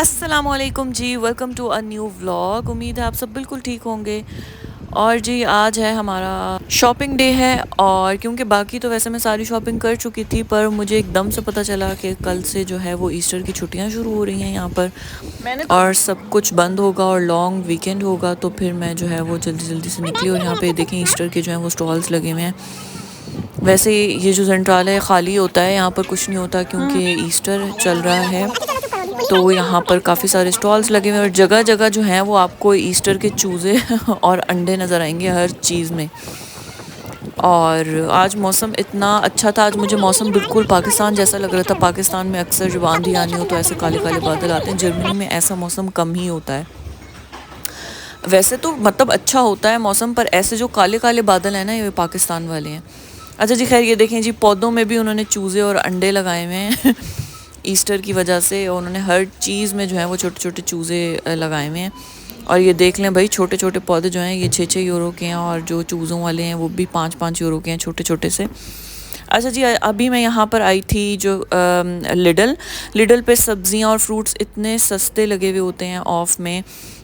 अस्सलामुअलैकुम जी, welcome to a new vlog. उम्मीद है आप सब बिल्कुल ठीक होंगे। और जी आज है हमारा शॉपिंग डे है। और क्योंकि बाकी तो वैसे मैं सारी शॉपिंग कर चुकी थी, पर मुझे एकदम से पता चला कि कल से जो है वो ईस्टर की छुट्टियां शुरू हो रही हैं यहाँ पर, और सब कुछ बंद होगा और लॉन्ग वीकेंड होगा। तो फिर मैं जो है वो जल्दी जल्दी से निकली और यहाँ पे देखें ईस्टर के जो है वो स्टॉल्स लगे हुए हैं। वैसे ये जो सेंट्रल है खाली होता है, यहाँ पर कुछ नहीं होता क्योंकि ईस्टर चल रहा है। तो यहाँ पर काफ़ी सारे स्टॉल्स लगे हुए हैं और जगह जगह जो हैं वो आपको ईस्टर के चूज़े और अंडे नज़र आएंगे हर चीज़ में। और आज मौसम इतना अच्छा था, आज मुझे मौसम बिल्कुल पाकिस्तान जैसा लग रहा था। पाकिस्तान में अक्सर जब आंधी आनी हो तो ऐसे काले काले बादल आते हैं, जर्मनी में ऐसा मौसम कम ही होता है। वैसे तो मतलब अच्छा होता है मौसम, पर ऐसे जो काले काले बादल हैं ना, ये पाकिस्तान वाले हैं। अच्छा जी, खैर ये देखें जी, पौधों में भी उन्होंने चूज़े और अंडे लगाए हुए हैं ईस्टर की वजह से उन्होंने हर चीज़ में जो है वो छोटे छोटे चूज़े लगाए हुए हैं। और ये देख लें भाई, छोटे छोटे पौधे जो हैं ये 6-6 यूरो के हैं, और जो चूज़ों वाले हैं वो भी 5-5 यूरो के हैं, छोटे छोटे से। अच्छा जी, अभी मैं यहाँ पर आई थी जो लिडल पे सब्जियाँ और फ्रूट्स इतने सस्ते लगे हुए होते हैं ऑफ में।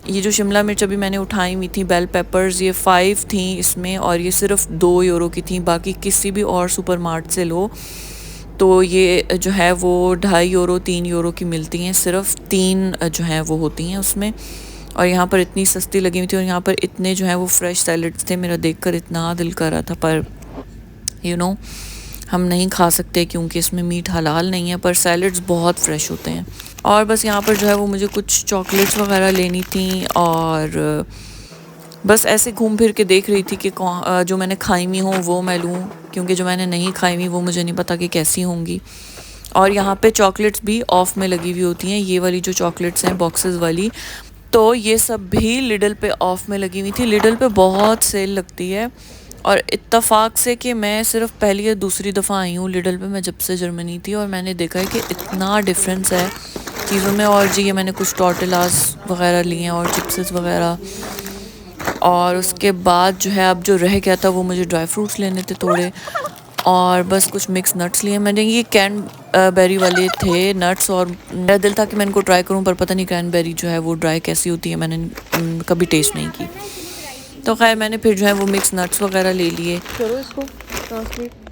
ये जो शिमला मिर्च अभी मैंने उठाई हुई थी, बेल पेपर्स, ये 5 थी इसमें, और ये सिर्फ 2 यूरो की थी। बाकी किसी भी और सुपर मार्ट से लो तो ये जो है वो 2.5 यूरो 3 यूरो की मिलती हैं, सिर्फ 3 जो है वो होती हैं उसमें। और यहाँ पर इतनी सस्ती लगी हुई थी, और यहाँ पर इतने जो है वो फ्रेश सैलड्स थे, मेरा देखकर इतना दिल कर रहा था, पर हम नहीं खा सकते क्योंकि इसमें मीट हलाल नहीं है, पर सैलड्स बहुत फ्रेश होते हैं। और बस यहाँ पर जो है वो मुझे कुछ चॉकलेट्स वगैरह लेनी थी, और बस ऐसे घूम फिर के देख रही थी कि जो मैंने खाई हुई हों वो मैं लूँ, क्योंकि जो मैंने नहीं खाई हुई वो मुझे नहीं पता कि कैसी होंगी। और यहाँ पे चॉकलेट्स भी ऑफ में लगी हुई होती हैं, ये वाली जो चॉकलेट्स हैं बॉक्सेस वाली, तो ये सब भी लिडल पे ऑफ में लगी हुई थी। लिडल पे बहुत सेल लगती है, और इत्तेफाक से कि मैं सिर्फ पहली या दूसरी दफ़ा आई हूँ लिडल पे, मैं जब से जर्मनी थी, और मैंने देखा है कि इतना डिफरेंस है चीज़ों में। और जी ये मैंने कुछ टॉर्टिलास वगैरह लिए हैं और चिप्सेस वगैरह। और उसके बाद जो है अब जो रह गया था वो मुझे ड्राई फ्रूट्स लेने थे थोड़े, और बस कुछ मिक्स नट्स लिए मैंने। ये कैन बेरी वाले थे नट्स, और मेरा दिल था कि मैं इनको ट्राई करूं, पर पता नहीं क्रैनबेरी जो है वो ड्राई कैसी होती है, मैंने कभी टेस्ट नहीं की। तो खैर मैंने फिर जो है वो मिक्स नट्स वगैरह ले लिए। करो इसको ट्रांसलेट।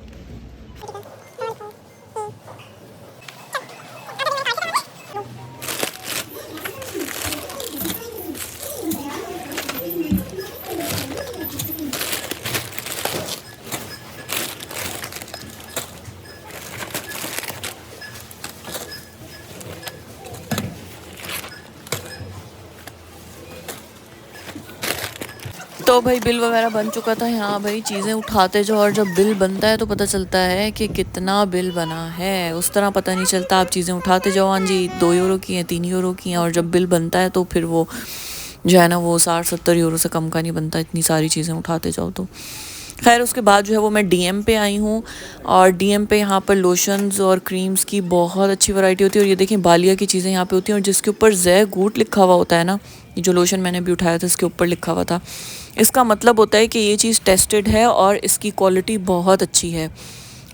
तो भाई बिल वगैरह बन चुका था। हाँ भाई, चीज़ें उठाते जाओ, और जब बिल बनता है तो पता चलता है कि कितना बिल बना है। उस तरह पता नहीं चलता, आप चीज़ें उठाते जाओ, हाँ जी 2 यूरो की हैं, 3 यूरो की हैं, और जब बिल बनता है तो फिर वो जो है ना वो 60-70 यूरो से कम का नहीं बनता, इतनी सारी चीज़ें उठाते जाओ तो। खैर उसके बाद जो है वो मैं डीएम पे आई हूँ, और डीएम पे यहाँ पर लोशंस और क्रीम्स की बहुत अच्छी वैरायटी होती है। और ये देखें बालिया की चीज़ें यहाँ पे होती हैं, और जिसके ऊपर ज़ै गूट लिखा हुआ होता है ना, ये जो लोशन मैंने भी उठाया था इसके ऊपर लिखा हुआ था, इसका मतलब होता है कि ये चीज़ टेस्टेड है और इसकी क्वालिटी बहुत अच्छी है,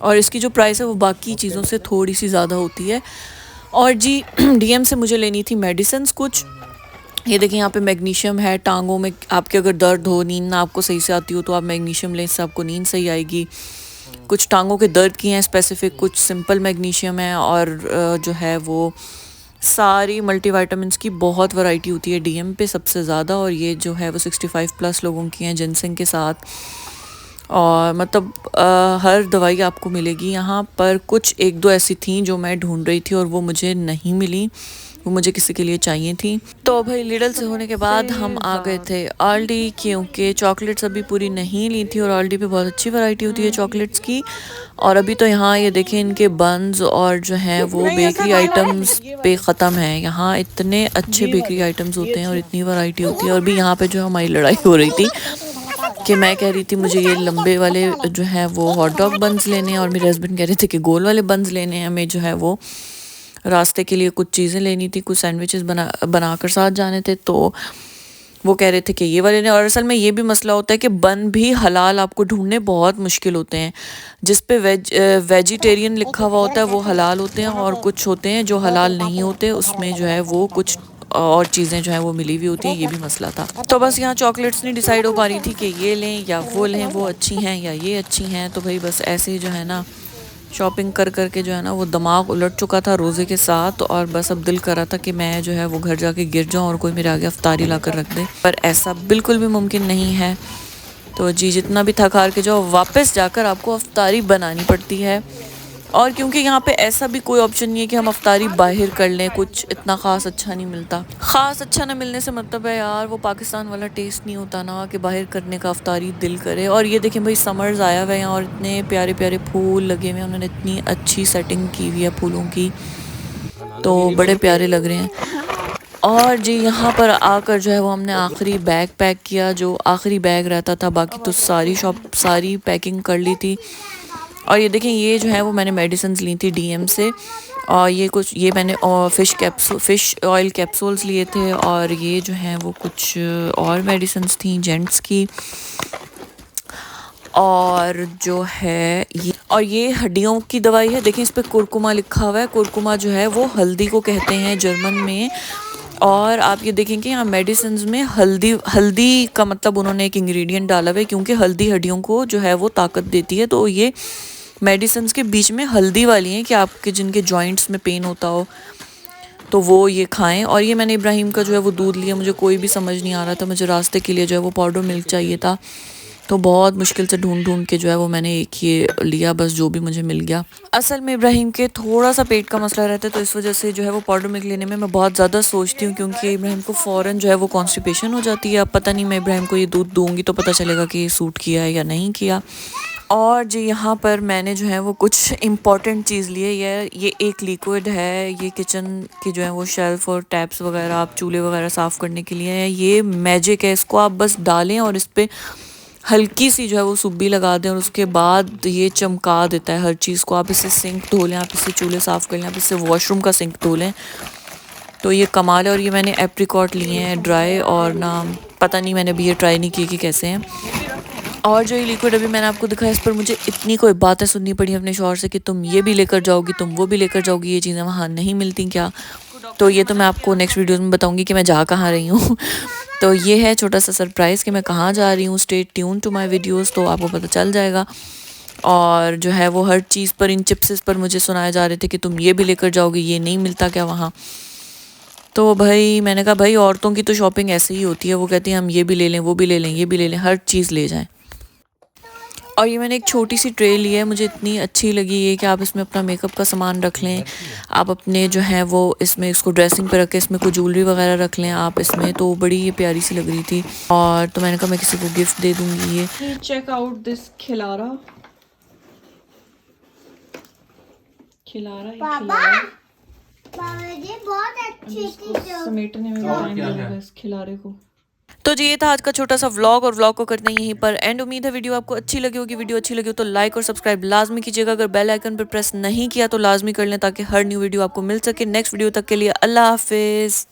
और इसकी जो प्राइस है वो बाकी चीज़ों से थोड़ी सी ज़्यादा होती है। और जी डीएम से मुझे लेनी थी मेडिसिन्स कुछ। ये देखिए यहाँ पे मैग्नीशियम है, टांगों में आपके अगर दर्द हो, नींद ना आपको सही से आती हो, तो आप मैग्नीशियम लें, इससे आपको नींद सही आएगी। कुछ टांगों के दर्द की हैं स्पेसिफिक, कुछ सिंपल मैग्नीशियम है, और जो है वो सारी मल्टीविटामिन्स की बहुत वैरायटी होती है डीएम पे सबसे ज़्यादा। और ये जो है वो 65+ लोगों की हैं जिनसिंग के साथ। और मतलब हर दवाई आपको मिलेगी यहाँ पर। कुछ एक दो ऐसी थी जो मैं ढूंढ रही थी और वो मुझे नहीं मिली, वो मुझे किसी के लिए चाहिए थी। तो भाई लिडल से होने के बाद हम आ गए थे आल्डी, क्योंकि चॉकलेट्स अभी पूरी नहीं ली थी, और आल्डी पे बहुत अच्छी वैरायटी होती है चॉकलेट्स की। और अभी तो यहाँ ये देखें इनके बन्स और जो हैं वो बेकरी आइटम्स पे ख़त्म है। यहाँ इतने अच्छे बेकरी आइटम्स होते हैं और इतनी वैरायटी होती है। और भी यहाँ पे जो हमारी लड़ाई हो रही थी कि मैं कह रही थी मुझे ये लंबे वाले जो है वो हॉट डॉग बन्स लेने हैं, और मेरे हस्बैंड कह रहे थे कि गोल वाले बन्स लेने हैं। हमें जो है वो रास्ते के लिए कुछ चीज़ें लेनी थी, कुछ सैंडविचेस बनाकर साथ जाने थे। तो वो कह रहे थे कि ये वाले ने। और असल में ये भी मसला होता है कि बन भी हलाल आपको ढूंढने बहुत मुश्किल होते हैं। जिस पे वेजिटेरियन लिखा हुआ होता है वो हलाल होते हैं, और कुछ होते हैं जो हलाल नहीं होते, उसमें जो है वो कुछ और चीज़ें जो है वो मिली हुई होती हैं। ये भी मसला था। तो बस यहाँ चॉकलेट्स नहीं डिसाइड हो पा रही थी कि ये लें या वो लें, वो अच्छी हैं या ये अच्छी हैं। तो भाई बस ऐसे ही जो है ना शॉपिंग कर कर के जो है ना वो दिमाग उलट चुका था रोज़े के साथ। और बस अब दिल कर रहा था कि मैं जो है वो घर जाके गिर जाऊँ और कोई मेरे आगे अफ्तारी ला कर रख दे, पर ऐसा बिल्कुल भी मुमकिन नहीं है। तो जी जितना भी थक हार के जाओ, वापस जाकर आपको अफ्तारी बनानी पड़ती है। और क्योंकि यहाँ पे ऐसा भी कोई ऑप्शन नहीं है कि हम अफ्तारी बाहर कर लें, कुछ इतना ख़ास अच्छा नहीं मिलता। ख़ास अच्छा ना मिलने से मतलब है यार वो पाकिस्तान वाला टेस्ट नहीं होता ना कि बाहर करने का अफ्तारी दिल करे। और ये देखें भाई समर्स आया हुआ है यहाँ, और इतने प्यारे प्यारे फूल लगे हुए हैं, उन्होंने इतनी अच्छी सेटिंग की हुई है फूलों की, तो बड़े प्यारे लग रहे हैं। और जी यहाँ पर आकर जो है वो हमने आखिरी बैग पैक किया, जो आखिरी बैग रहता था, बाकी तो सारी शॉप सारी पैकिंग कर ली थी। और ये देखें ये जो है वो मैंने मेडिसिन ली थी डीएम से, और ये कुछ ये मैंने फ़िश ऑयल कैप्सूल्स लिए थे, और ये जो है वो कुछ और मेडिसिन थी जेंट्स की। और जो है ये हड्डियों की दवाई है। देखिए इस पे कुरकुमा लिखा हुआ है। कुरकुमा जो है वो हल्दी को कहते हैं जर्मन में। और आप ये देखेंगे यहाँ मेडिसिन में हल्दी का मतलब उन्होंने एक इंग्रेडिएंट डाला हुआ है, क्योंकि हल्दी हड्डियों को जो है वो ताकत देती है। तो ये मेडिसिन के बीच में हल्दी वाली हैं कि आपके जिनके जॉइंट्स में पेन होता हो तो वो ये खाएं। और ये मैंने इब्राहिम का जो है वो दूध लिया, मुझे कोई भी समझ नहीं आ रहा था, मुझे रास्ते के लिए जो है वो पाउडर मिल्क चाहिए था, तो बहुत मुश्किल से ढूंढ ढूंढ के जो है वो मैंने एक ये लिया, बस जो भी मुझे मिल गया। असल में इब्राहिम के थोड़ा सा पेट का मसला रहता है, तो इस वजह से जो है वो पाउडर मिल्क लेने में मैं बहुत ज़्यादा सोचती हूँ, क्योंकि इब्राहिम को फ़ौरन जो है वो कॉन्स्टिपेशन हो जाती है। अब पता नहीं मैं इब्राहिम को ये दूध दूँगी तो पता चलेगा कि ये सूट किया है या नहीं किया। और जी यहाँ पर मैंने जो है वो कुछ इम्पॉर्टेंट चीज़ ली है। ये एक लिक्विड है, ये किचन की जो है वो शेल्फ़ और टैप्स वगैरह आप चूल्हे वगैरह साफ़ करने के लिए है। ये मैजिक है, इसको आप बस डालें और इस पर हल्की सी जो है वो सुब्बी लगा दें, और उसके बाद ये चमका देता है हर चीज़ को। आप इससे सिंक धो लें, आप इससे चूल्हे साफ़ कर लें, आप इससे वॉशरूम का सिंक धो लें, तो ये कमाल है। और ये मैंने एप्रिकॉट लिए हैं ड्राई, और ना पता नहीं मैंने अभी ये ट्राई नहीं की कि कैसे हैं। और जो ये लिक्विड अभी मैंने आपको दिखाया, इस पर मुझे इतनी कोई बातें सुननी पड़ी अपने शौहर से कि तुम ये भी लेकर जाओगी, तुम वो भी लेकर जाओगी, ये चीज़ें वहाँ नहीं मिलती क्या। तो ये तो मैं आपको नेक्स्ट वीडियोस में बताऊंगी कि मैं जा कहाँ रही हूँ। तो ये है छोटा सा सरप्राइज़ कि मैं कहाँ जा रही हूँ। Stay tuned to my videos, तो आपको पता चल जाएगा। और जो है वो हर चीज़ पर, इन चिप्सेस पर मुझे सुनाए जा रहे थे कि तुम ये भी लेकर जाओगी, ये नहीं मिलता क्या वहाँ। तो भाई मैंने कहा भाई औरतों की तो शॉपिंग ऐसे ही होती है, वो कहती हैं हम ये भी ले लें, वो भी ले लें, ये भी ले लें, हर चीज़ ले जाएं। और ये मैंने एक छोटी सी ट्रे ली है, मुझे इतनी अच्छी लगी ये कि आप इसमें अपना मेकअप का सामान रख लें, आप अपने जो है वो इसमें इसको ड्रेसिंग पे रख के इसमें कोई ज्वेलरी वगैरह रख लें आप इसमें, तो बड़ी ये प्यारी सी लग रही थी। और तो मैंने कहा मैं किसी को गिफ्ट दे दूँगी ये। चेक आउट दिस खिलारा, जी बहुत अच्छी थी, समेटने में टाइम लगेगा इस खिलारे को। तो जी ये था आज का छोटा सा व्लॉग, और व्लॉग को करते हैं यहीं पर एंड। उम्मीद है वीडियो आपको अच्छी लगी होगी। वीडियो अच्छी लगी हो तो लाइक और सब्सक्राइब लाजमी कीजिएगा। अगर बेल आइकन पर प्रेस नहीं किया तो लाजमी कर लें, ताकि हर न्यू वीडियो आपको मिल सके। नेक्स्ट वीडियो तक के लिए अल्लाह हाफिज़।